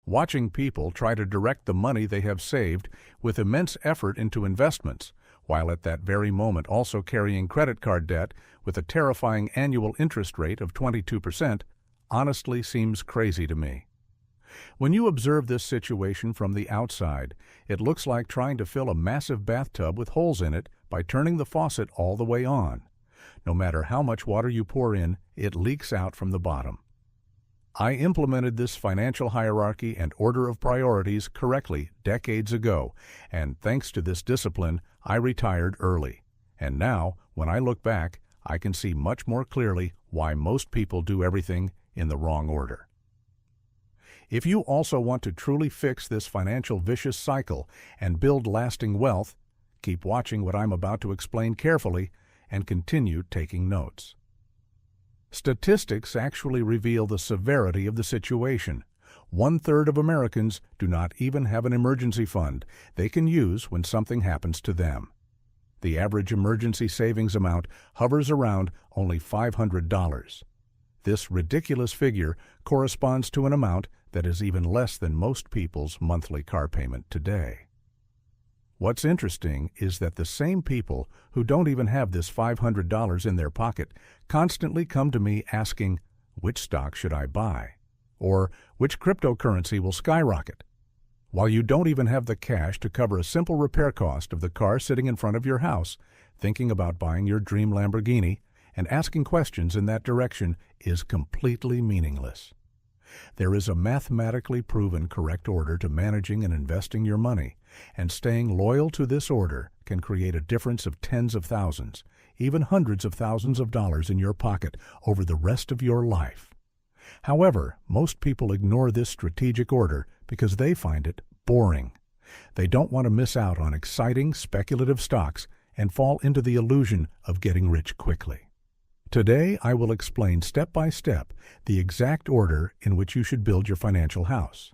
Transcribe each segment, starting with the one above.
Watching people try to direct the money they have saved with immense effort into investments, while at that very moment also carrying credit card debt with a terrifying annual interest rate of 22%, honestly seems crazy to me. When you observe this situation from the outside, it looks like trying to fill a massive bathtub with holes in it by turning the faucet all the way on. No matter how much water you pour in, it leaks out from the bottom. I implemented this financial hierarchy and order of priorities correctly decades ago, and thanks to this discipline, I retired early. And now, when I look back, I can see much more clearly why most people do everything in the wrong order. If you also want to truly fix this financial vicious cycle and build lasting wealth, keep watching what I'm about to explain carefully and continue taking notes. Statistics actually reveal the severity of the situation. 1/3 of Americans do not even have an emergency fund they can use when something happens to them. The average emergency savings amount hovers around only $500. This ridiculous figure corresponds to an amount that is even less than most people's monthly car payment today. What's interesting is that the same people who don't even have this $500 in their pocket constantly come to me asking, which stock should I buy? Or which cryptocurrency will skyrocket? While you don't even have the cash to cover a simple repair cost of the car sitting in front of your house, thinking about buying your dream Lamborghini and asking questions in that direction is completely meaningless. There is a mathematically proven correct order to managing and investing your money, and staying loyal to this order can create a difference of tens of thousands, even hundreds of thousands of dollars in your pocket over the rest of your life. However, most people ignore this strategic order because they find it boring. They don't want to miss out on exciting, speculative stocks and fall into the illusion of getting rich quickly. Today, I will explain step by step the exact order in which you should build your financial house.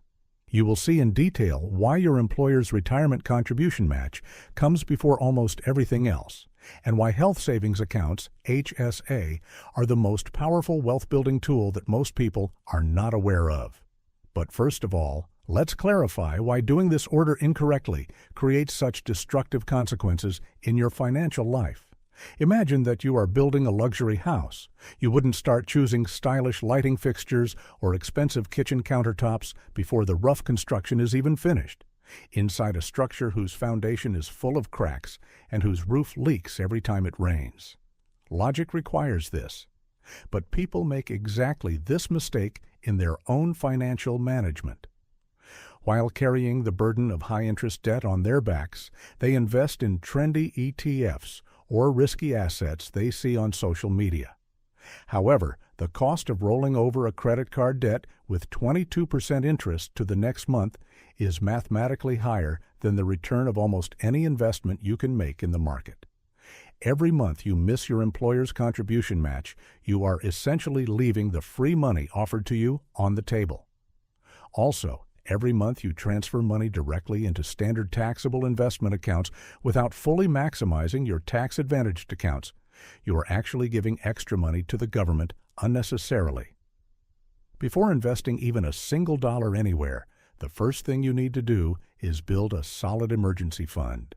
You will see in detail why your employer's retirement contribution match comes before almost everything else, and why health savings accounts, HSA, are the most powerful wealth-building tool that most people are not aware of. But first of all, let's clarify why doing this order incorrectly creates such destructive consequences in your financial life. Imagine that you are building a luxury house. You wouldn't start choosing stylish lighting fixtures or expensive kitchen countertops before the rough construction is even finished, inside a structure whose foundation is full of cracks and whose roof leaks every time it rains. Logic requires this. But people make exactly this mistake in their own financial management. While carrying the burden of high-interest debt on their backs, they invest in trendy ETFs or risky assets they see on social media. However, the cost of rolling over a credit card debt with 22% interest to the next month is mathematically higher than the return of almost any investment you can make in the market. Every month you miss your employer's contribution match, you are essentially leaving the free money offered to you on the table. Also, every month you transfer money directly into standard taxable investment accounts without fully maximizing your tax-advantaged accounts. You are actually giving extra money to the government unnecessarily. Before investing even a single dollar anywhere, the first thing you need to do is build a solid emergency fund.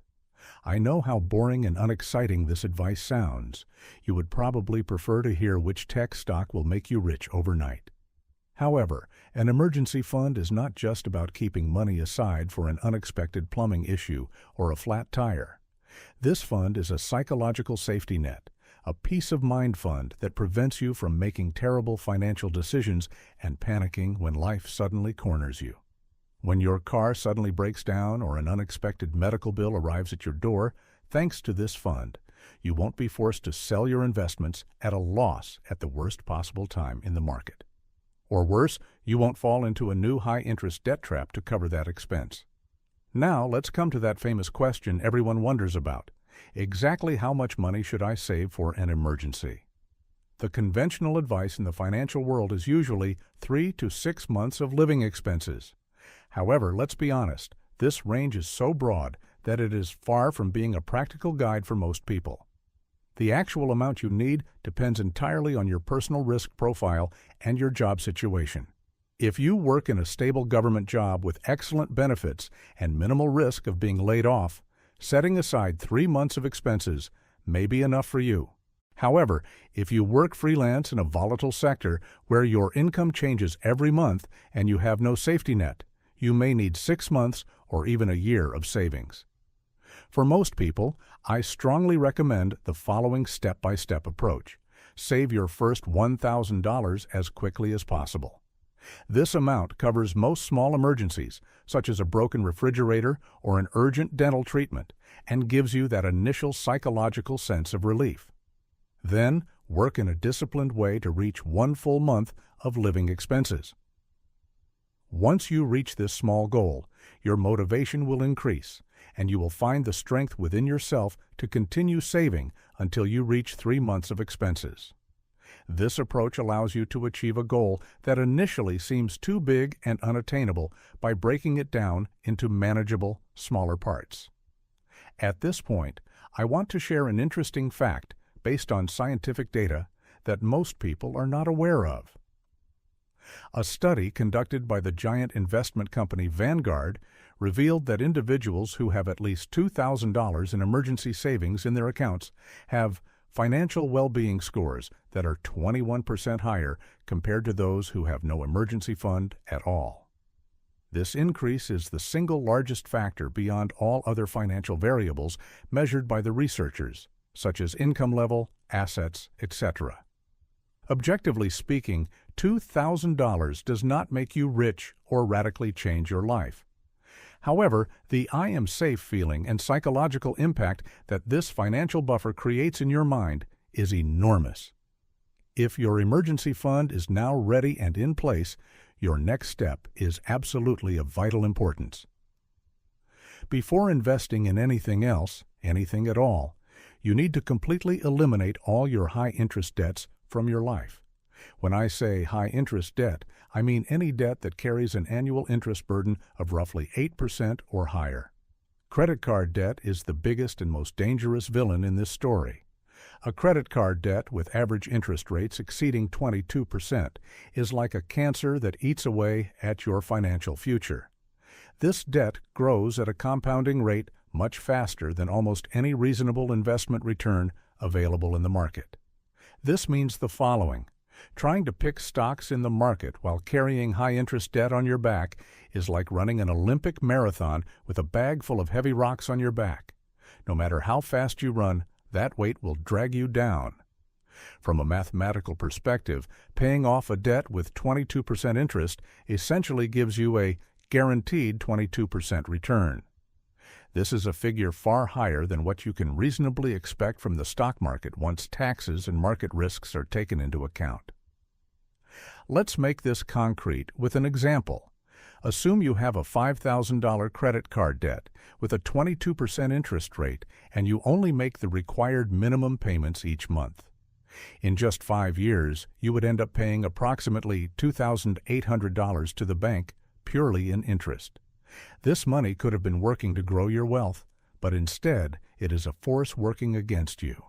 I know how boring and unexciting this advice sounds. You would probably prefer to hear which tech stock will make you rich overnight. However, an emergency fund is not just about keeping money aside for an unexpected plumbing issue or a flat tire. This fund is a psychological safety net, a peace of mind fund that prevents you from making terrible financial decisions and panicking when life suddenly corners you. When your car suddenly breaks down or an unexpected medical bill arrives at your door, thanks to this fund, you won't be forced to sell your investments at a loss at the worst possible time in the market. Or worse, you won't fall into a new high-interest debt trap to cover that expense. Now, let's come to that famous question everyone wonders about. Exactly how much money should I save for an emergency? The conventional advice in the financial world is usually 3 to 6 months of living expenses. However, let's be honest, this range is so broad that it is far from being a practical guide for most people. The actual amount you need depends entirely on your personal risk profile and your job situation. If you work in a stable government job with excellent benefits and minimal risk of being laid off, setting aside 3 months of expenses may be enough for you. However, if you work freelance in a volatile sector where your income changes every month and you have no safety net, you may need 6 months or even a year of savings. For most people, I strongly recommend the following step-by-step approach. Save your first $1,000 as quickly as possible. This amount covers most small emergencies, such as a broken refrigerator or an urgent dental treatment, and gives you that initial psychological sense of relief. Then, work in a disciplined way to reach 1 full month of living expenses. Once you reach this small goal, your motivation will increase, and you will find the strength within yourself to continue saving until you reach 3 months of expenses. This approach allows you to achieve a goal that initially seems too big and unattainable by breaking it down into manageable, smaller parts. At this point, I want to share an interesting fact based on scientific data that most people are not aware of. A study conducted by the giant investment company Vanguard revealed that individuals who have at least $2,000 in emergency savings in their accounts have financial well-being scores that are 21% higher compared to those who have no emergency fund at all. This increase is the single largest factor beyond all other financial variables measured by the researchers, such as income level, assets, etc. Objectively speaking, $2,000 does not make you rich or radically change your life. However, the "I am safe" feeling and psychological impact that this financial buffer creates in your mind is enormous. If your emergency fund is now ready and in place, your next step is absolutely of vital importance. Before investing in anything else, anything at all, you need to completely eliminate all your high-interest debts from your life. When I say high-interest debt, I mean any debt that carries an annual interest burden of roughly 8% or higher. Credit card debt is the biggest and most dangerous villain in this story. A credit card debt with average interest rates exceeding 22% is like a cancer that eats away at your financial future. This debt grows at a compounding rate much faster than almost any reasonable investment return available in the market. This means the following. Trying to pick stocks in the market while carrying high-interest debt on your back is like running an Olympic marathon with a bag full of heavy rocks on your back. No matter how fast you run, that weight will drag you down. From a mathematical perspective, paying off a debt with 22% interest essentially gives you a guaranteed 22% return. This is a figure far higher than what you can reasonably expect from the stock market once taxes and market risks are taken into account. Let's make this concrete with an example. Assume you have a $5,000 credit card debt with a 22% interest rate and you only make the required minimum payments each month. In just 5 years, you would end up paying approximately $2,800 to the bank purely in interest. This money could have been working to grow your wealth, but instead it is a force working against you.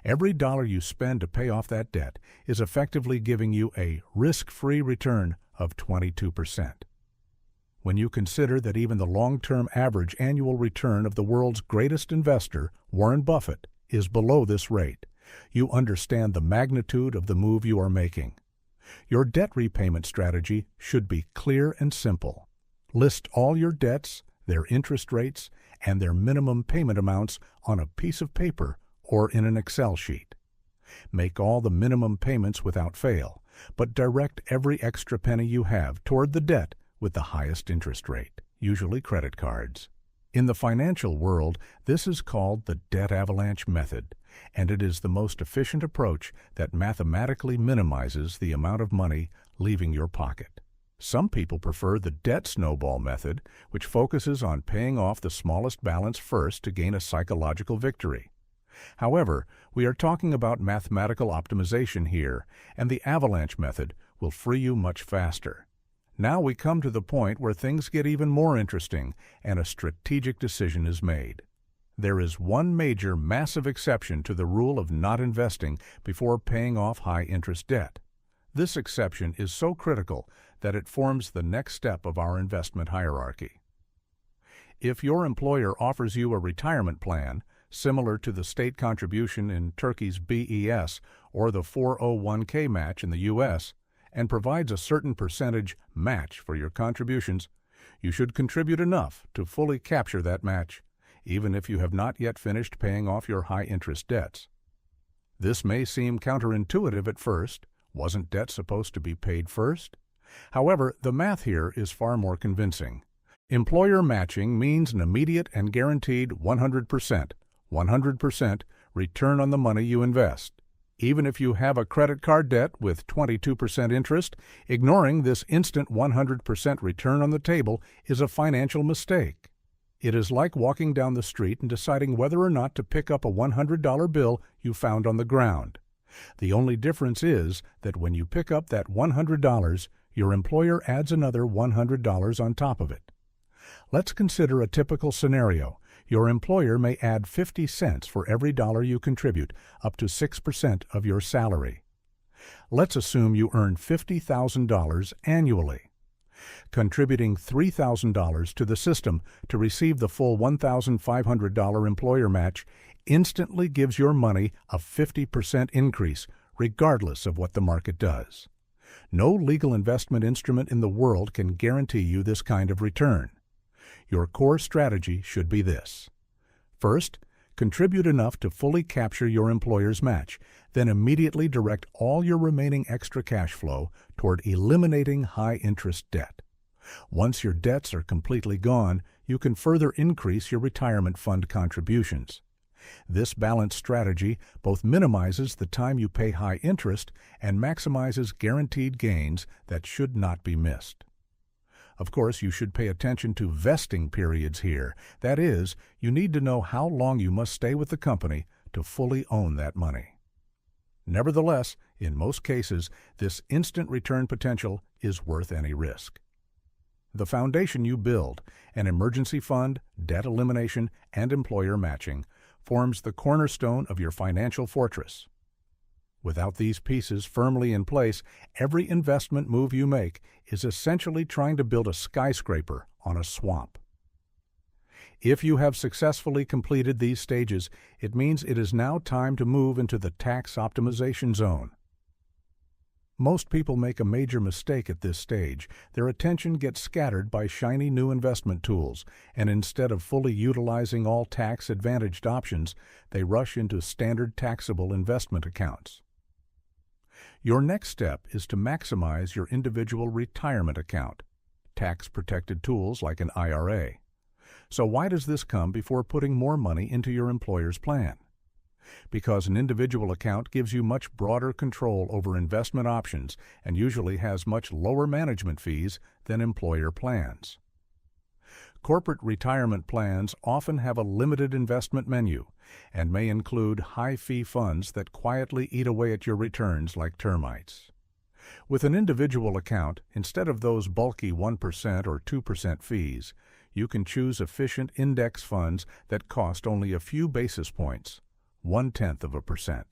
Every dollar you spend to pay off that debt is effectively giving you a risk-free return of 22%. When you consider that even the long-term average annual return of the world's greatest investor, Warren Buffett, is below this rate, you understand the magnitude of the move you are making. Your debt repayment strategy should be clear and simple. List all your debts, their interest rates, and their minimum payment amounts on a piece of paper or in an Excel sheet. Make all the minimum payments without fail, but direct every extra penny you have toward the debt with the highest interest rate, usually credit cards. In the financial world, this is called the debt avalanche method, and it is the most efficient approach that mathematically minimizes the amount of money leaving your pocket. Some people prefer the debt snowball method, which focuses on paying off the smallest balance first to gain a psychological victory. However, we are talking about mathematical optimization here, and the avalanche method will free you much faster. Now we come to the point where things get even more interesting and a strategic decision is made. There is one major, massive exception to the rule of not investing before paying off high-interest debt. This exception is so critical that it forms the next step of our investment hierarchy. If your employer offers you a retirement plan, similar to the state contribution in Turkey's BES or the 401k match in the U.S., and provides a certain percentage match for your contributions, you should contribute enough to fully capture that match, even if you have not yet finished paying off your high-interest debts. This may seem counterintuitive at first. Wasn't debt supposed to be paid first? However, the math here is far more convincing. Employer matching means an immediate and guaranteed 100% return on the money you invest. Even if you have a credit card debt with 22% interest, ignoring this instant 100% return on the table is a financial mistake. It is like walking down the street and deciding whether or not to pick up a $100 bill you found on the ground. The only difference is that when you pick up that $100, your employer adds another $100 on top of it. Let's consider a typical scenario. Your employer may add 50 cents for every dollar you contribute, up to 6% of your salary. Let's assume you earn $50,000 annually. Contributing $3,000 to the system to receive the full $1,500 employer match instantly gives your money a 50% increase, regardless of what the market does. No legal investment instrument in the world can guarantee you this kind of return. Your core strategy should be this. First, contribute enough to fully capture your employer's match, then immediately direct all your remaining extra cash flow toward eliminating high-interest debt. Once your debts are completely gone, you can further increase your retirement fund contributions. This balanced strategy both minimizes the time you pay high interest and maximizes guaranteed gains that should not be missed. Of course, you should pay attention to vesting periods here. That is, you need to know how long you must stay with the company to fully own that money. Nevertheless, in most cases, this instant return potential is worth any risk. The foundation you build, an emergency fund, debt elimination, and employer matching, forms the cornerstone of your financial fortress. Without these pieces firmly in place, every investment move you make is essentially trying to build a skyscraper on a swamp. If you have successfully completed these stages, it means it is now time to move into the tax optimization zone. Most people make a major mistake at this stage. Their attention gets scattered by shiny new investment tools, and instead of fully utilizing all tax-advantaged options, they rush into standard taxable investment accounts. Your next step is to maximize your individual retirement account, tax-protected tools like an IRA. So why does this come before putting more money into your employer's plan? Because an individual account gives you much broader control over investment options and usually has much lower management fees than employer plans. Corporate retirement plans often have a limited investment menu and may include high-fee funds that quietly eat away at your returns like termites. With an individual account, instead of those bulky 1% or 2% fees, you can choose efficient index funds that cost only a few basis points, 0.1%.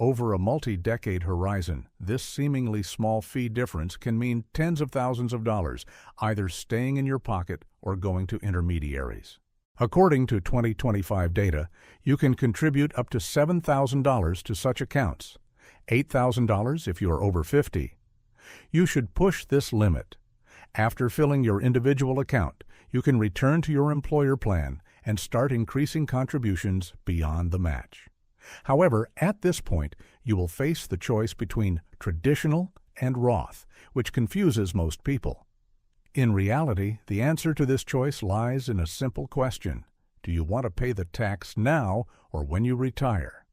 Over a multi-decade horizon, this seemingly small fee difference can mean tens of thousands of dollars, either staying in your pocket or going to intermediaries. According to 2025 data, you can contribute up to $7,000 to such accounts, $8,000 if you are over 50. You should push this limit. After filling your individual account, you can return to your employer plan and start increasing contributions beyond the match. However, at this point, you will face the choice between traditional and Roth, which confuses most people. In reality, the answer to this choice lies in a simple question. Do you want to pay the tax now or when you retire?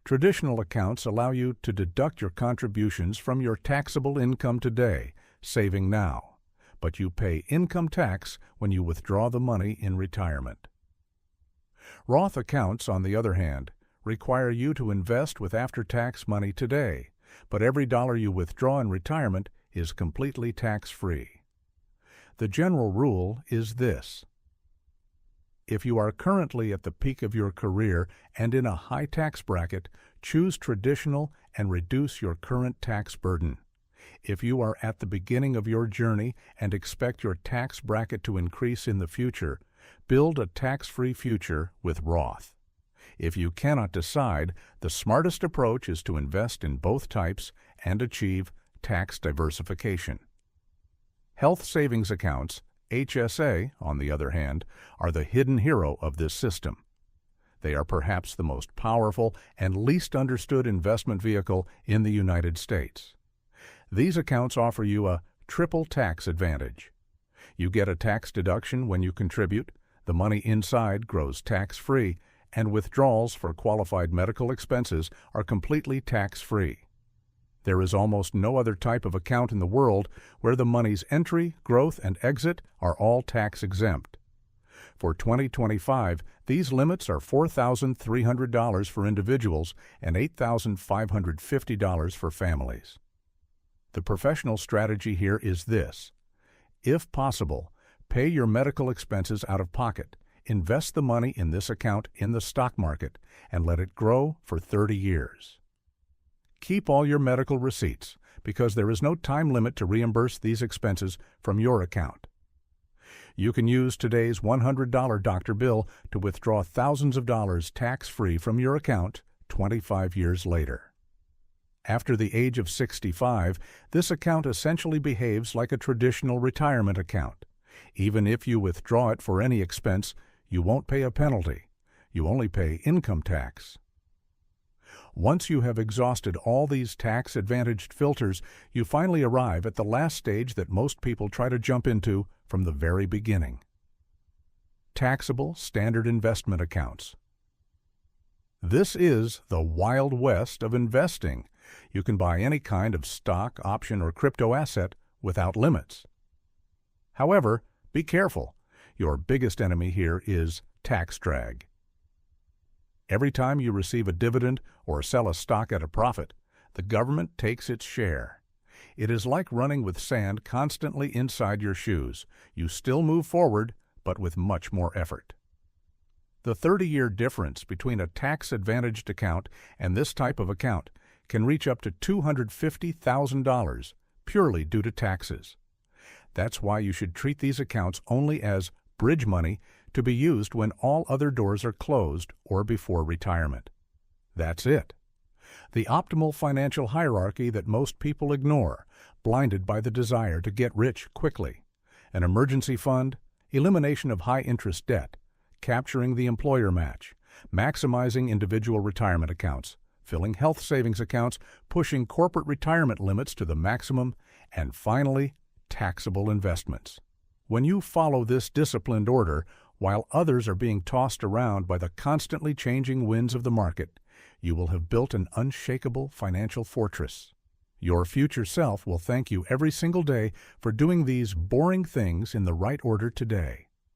Traditional accounts allow you to deduct your contributions from your taxable income today, saving now, but you pay income tax when you withdraw the money in retirement. Roth accounts, on the other hand, require you to invest with after-tax money today, but every dollar you withdraw in retirement is completely tax-free. The general rule is this. If you are currently at the peak of your career and in a high tax bracket, choose traditional and reduce your current tax burden. If you are at the beginning of your journey and expect your tax bracket to increase in the future, build a tax-free future with Roth. If you cannot decide, the smartest approach is to invest in both types and achieve tax diversification. Health savings accounts, HSA, on the other hand, are the hidden hero of this system. They are perhaps the most powerful and least understood investment vehicle in the United States. These accounts offer you a triple tax advantage. You get a tax deduction when you contribute, the money inside grows tax-free, and withdrawals for qualified medical expenses are completely tax-free. There is almost no other type of account in the world where the money's entry, growth, and exit are all tax-exempt. For 2025, these limits are $4,300 for individuals and $8,550 for families. The professional strategy here is this: if possible, pay your medical expenses out of pocket, invest the money in this account in the stock market, and let it grow for 30 years. Keep all your medical receipts, because there is no time limit to reimburse these expenses from your account. You can use today's $100 doctor bill to withdraw thousands of dollars tax-free from your account 25 years later. After the age of 65, this account essentially behaves like a traditional retirement account. Even if you withdraw it for any expense, you won't pay a penalty. You only pay income tax. Once you have exhausted all these tax-advantaged filters, you finally arrive at the last stage that most people try to jump into from the very beginning: taxable standard investment accounts. This is the Wild West of investing. You can buy any kind of stock, option, or crypto asset without limits. However, be careful. Your biggest enemy here is tax drag. Every time you receive a dividend or sell a stock at a profit, the government takes its share. It is like running with sand constantly inside your shoes. You still move forward, but with much more effort. The 30-year difference between a tax-advantaged account and this type of account can reach up to $250,000 purely due to taxes. That's why you should treat these accounts only as bridge money to be used when all other doors are closed or before retirement. That's it. The optimal financial hierarchy that most people ignore, blinded by the desire to get rich quickly. An emergency fund, elimination of high-interest debt, capturing the employer match, maximizing individual retirement accounts, filling health savings accounts, pushing corporate retirement limits to the maximum, and finally, taxable investments. When you follow this disciplined order, while others are being tossed around by the constantly changing winds of the market, you will have built an unshakable financial fortress. Your future self will thank you every single day for doing these boring things in the right order today.